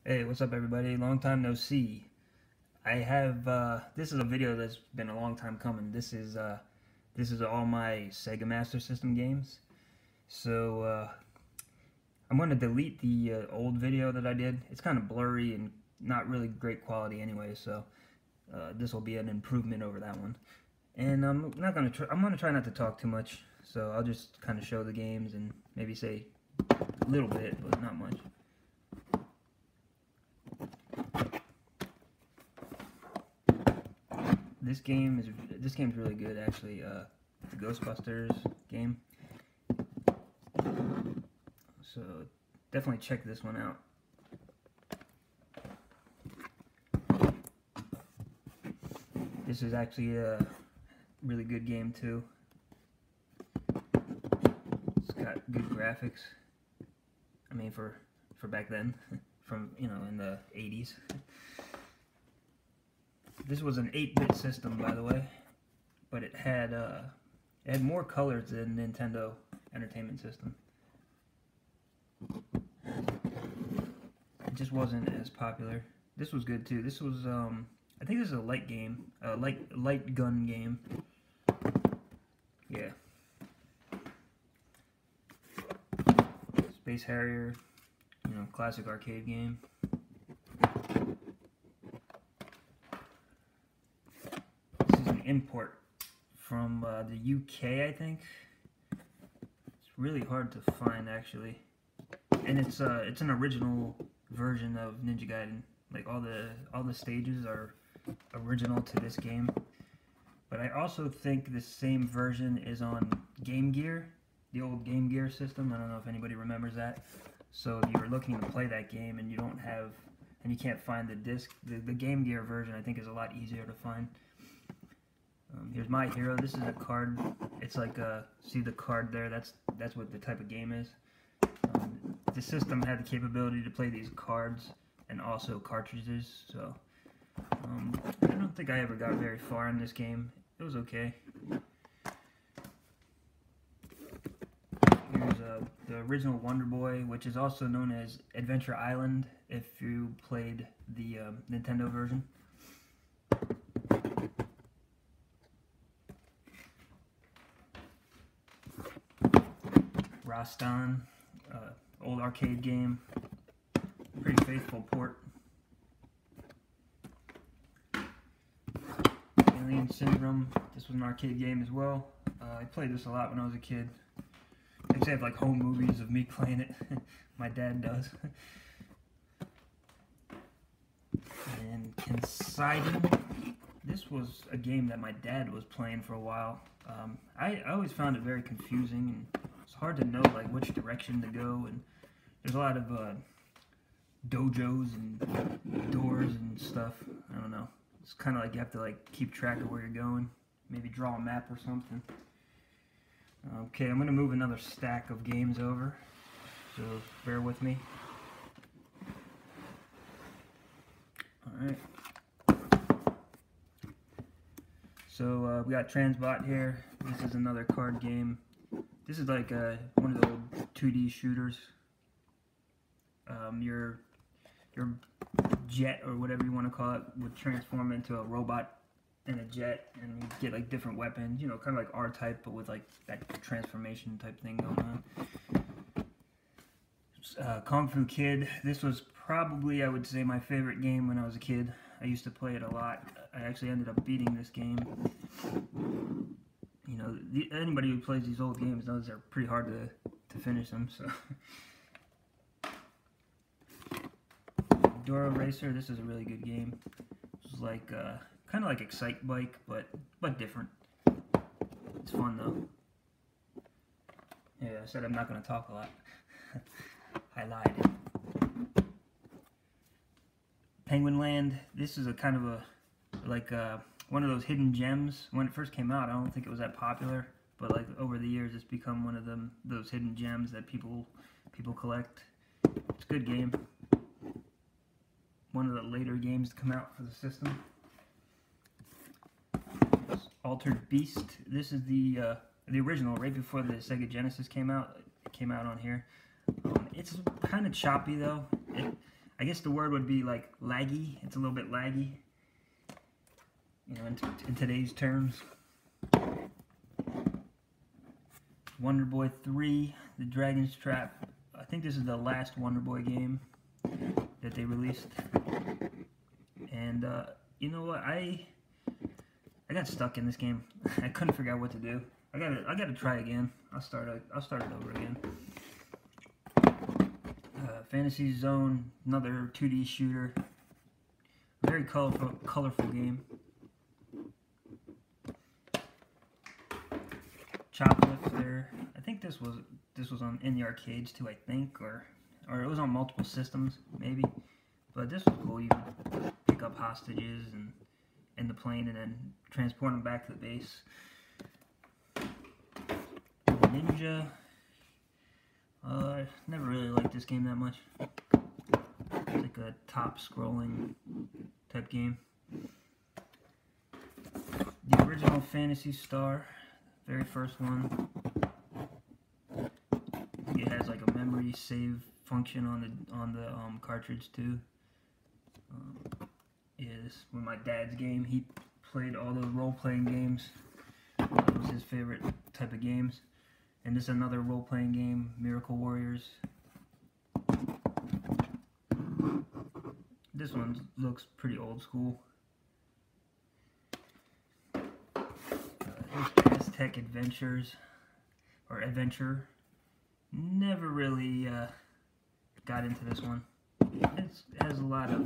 Hey, what's up everybody? Long time no see. I have this is a video that's been a long time coming. This is all my Sega Master System games. So I'm going to delete the old video that I did. It's kind of blurry and not really great quality anyway, so this will be an improvement over that one. And I'm going to try not to talk too much. So I'll just kind of show the games and maybe say a little bit, but not much. This game's really good actually. The Ghostbusters game. So definitely check this one out. This is actually a really good game too. It's got good graphics. I mean for back then, from in the 80s. This was an 8-bit system, by the way, but it had more colors than Nintendo Entertainment System. It just wasn't as popular. This was good too. This was I think this is a light game, light gun game. Yeah. Space Harrier, classic arcade game. Import from the UK, I think. It's really hard to find actually, and it's an original version of Ninja Gaiden. Like all the stages are original to this game. But I also think the same version is on Game Gear, the old Game Gear system. I don't know if anybody remembers that. So if you were looking to play that game and you don't have, and you can't find the disc, the Game Gear version I think is a lot easier to find. Here's my hero. This is a card. It's like see the card there? That's what the type of game is. The system had the capability to play these cards and also cartridges. So I don't think I ever got very far in this game. It was okay. Here's the original Wonderboy, which is also known as Adventure Island if you played the Nintendo version. Rastan, old arcade game, pretty faithful port. Alien Syndrome, this was an arcade game as well. I played this a lot when I was a kid. They actually have like home movies of me playing it. My dad does. And Considine, this was a game that my dad was playing for a while. I always found it very confusing, and it's hard to know like which direction to go, and there's a lot of dojos and doors and stuff. I don't know. It's kind of like you have to like keep track of where you're going. Maybe draw a map or something. Okay, I'm gonna move another stack of games over, so bear with me. All right. So we got Transbot here. This is another card game. This is like one of the old 2D shooters. Your jet, or whatever you want to call it, would transform into a robot and a jet, and you get like different weapons. Kind of like R-Type, but with like that transformation type thing going on. Kung Fu Kid. This was probably, I would say, my favorite game when I was a kid. I used to play it a lot. I actually ended up beating this game. Anybody who plays these old games knows they're pretty hard to finish them. So, Dora Racer. This is a really good game. It's like kind of like Excite Bike, but different. It's fun though. Yeah, I said I'm not going to talk a lot. I lied. Penguin Land. This is a kind of a one of those hidden gems. When it first came out, I don't think it was that popular, but like over the years, it's become one of those hidden gems that people collect. It's a good game. One of the later games to come out for the system. Altered Beast. This is the original, right before the Sega Genesis came out. It came out on here. It's kind of choppy though. I guess the word would be like laggy. It's a little bit laggy, you know, in today's terms. Wonderboy 3, The Dragon's Trap. I think this is the last Wonderboy game that they released. And you know what? I got stuck in this game. I couldn't figure out what to do. I gotta try again. I'll start it over again. Fantasy Zone, another 2D shooter. Very colorful game. Choplift there. I think this was in the arcades too. I think, or it was on multiple systems maybe. But this was cool. You could pick up hostages and in the plane and then transport them back to the base. Ninja. I never really liked this game that much. It's like a top-scrolling type game. The original Phantasy Star, very first one. It has like a memory save function on the cartridge too. Is with my dad's game. He played all those role-playing games. That was his favorite type of games. And this is another role-playing game, Miracle Warriors. This one looks pretty old school. Here's Aztec Adventures, or Adventure. Never really got into this one. It has a lot of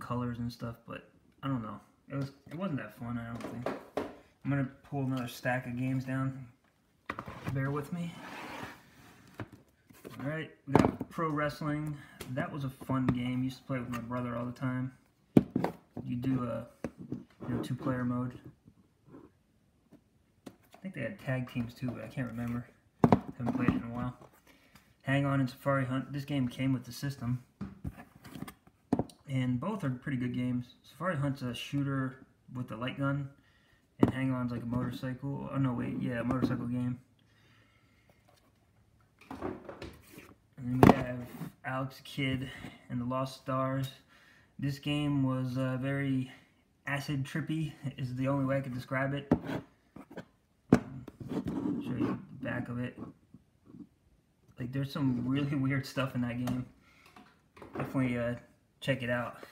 colors and stuff, but I don't know. It wasn't that fun, I don't think. I'm gonna pull another stack of games down. Bear with me. Alright, we got Pro Wrestling. That was a fun game. Used to play with my brother all the time. You do a 2-player mode. I think they had tag teams too, but I can't remember. Haven't played it in a while. Hang On and Safari Hunt. This game came with the system. And both are pretty good games. Safari Hunt's a shooter with a light gun. And Hang On's like a motorcycle. Oh no, wait, yeah, a motorcycle game. And then we have Alex Kidd and the Lost Stars. This game was very acid trippy, is the only way I could describe it. Show you the back of it. Like, there's some really weird stuff in that game. Definitely check it out.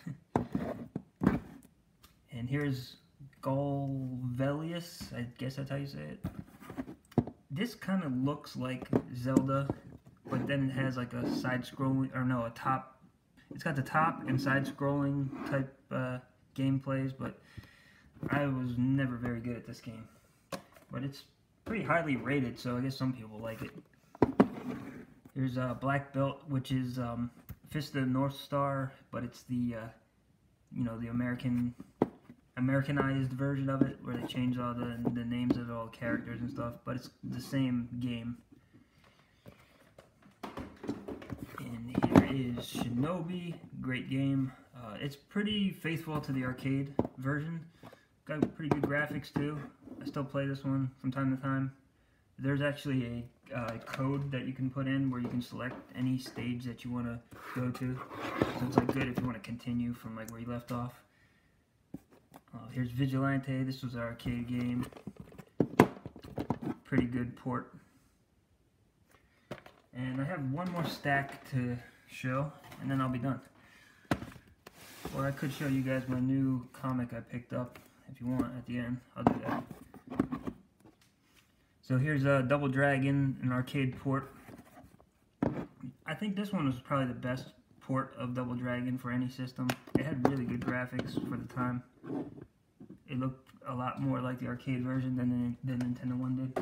And here's Golvelius, I guess that's how you say it. This kind of looks like Zelda, but then it has like a side-scrolling, or no, a top. It's got the top and side-scrolling type gameplays, but I was never very good at this game. But it's pretty highly rated, so I guess some people like it. There's Black Belt, which is Fist of the North Star, but it's the the Americanized version of it, where they change all the names of all the characters and stuff, but it's the same game. And here is Shinobi, great game. It's pretty faithful to the arcade version. Got pretty good graphics too. I still play this one from time to time. There's actually a code that you can put in where you can select any stage that you want to go to. So it's like good if you want to continue from like where you left off. Here's Vigilante. This was our arcade game. Pretty good port. And I have one more stack to show, and then I'll be done. Or I could show you guys my new comic I picked up, if you want, at the end. I'll do that. So here's Double Dragon, an arcade port. I think this one was probably the best port of Double Dragon for any system. It had really good graphics for the time. It looked a lot more like the arcade version than the Nintendo one did.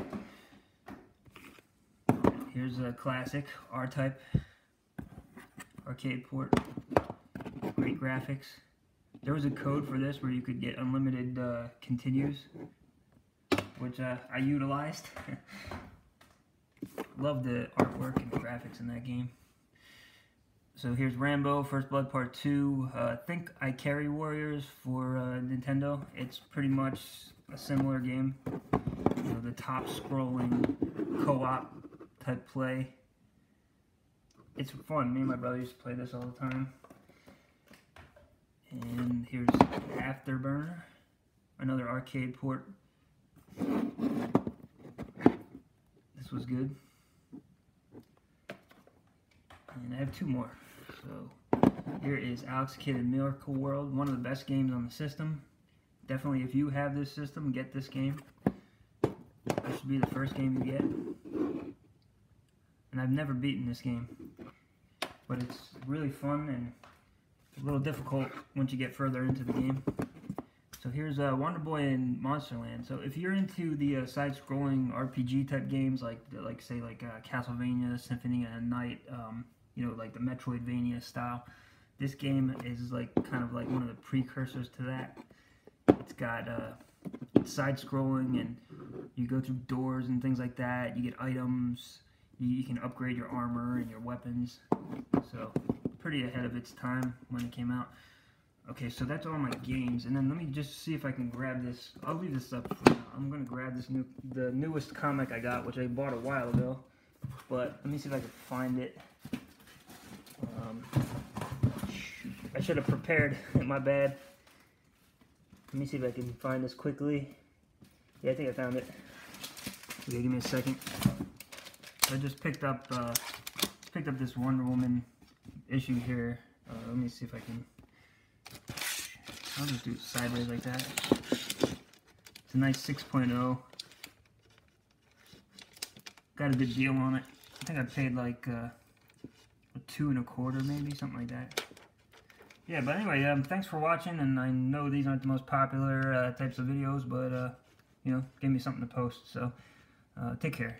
Here's a classic R-Type arcade port. Great graphics. There was a code for this where you could get unlimited continues, which I utilized. Love the artwork and the graphics in that game. So here's Rambo, First Blood Part 2. Think I Carry Warriors for Nintendo. It's pretty much a similar game. You know, the top-scrolling co-op type play. it's fun. Me and my brother used to play this all the time. And here's Afterburner, another arcade port. This was good. And I have two more. So here is Alex Kidd in Miracle World, one of the best games on the system. Definitely, if you have this system, get this game. This should be the first game you get. And I've never beaten this game, but it's really fun and a little difficult once you get further into the game. So here's Wonderboy in Monsterland. So if you're into the side-scrolling RPG type games, like Castlevania, Symphony of the Night, you know, like the Metroidvania style, this game is like kind of like one of the precursors to that. It's got side-scrolling, and you go through doors and things like that. You get items. You can upgrade your armor and your weapons. So pretty ahead of its time when it came out. Okay, so that's all my games, and then let me just see if I can grab this. I'll leave this up for now. I'm gonna grab the newest comic I got, which I bought a while ago. But let me see if I can find it. I should have prepared. My bad. Let me see if I can find this quickly. Yeah, I think I found it. Okay, give me a second. I just picked up this Wonder Woman issue here. Let me see if I can. I'll just do it sideways like that. It's a nice 6.0. Got a good deal on it. I think I paid like a 2 1/4 maybe, something like that. Yeah, but anyway, thanks for watching, and I know these aren't the most popular types of videos, but you know, give me something to post, so take care.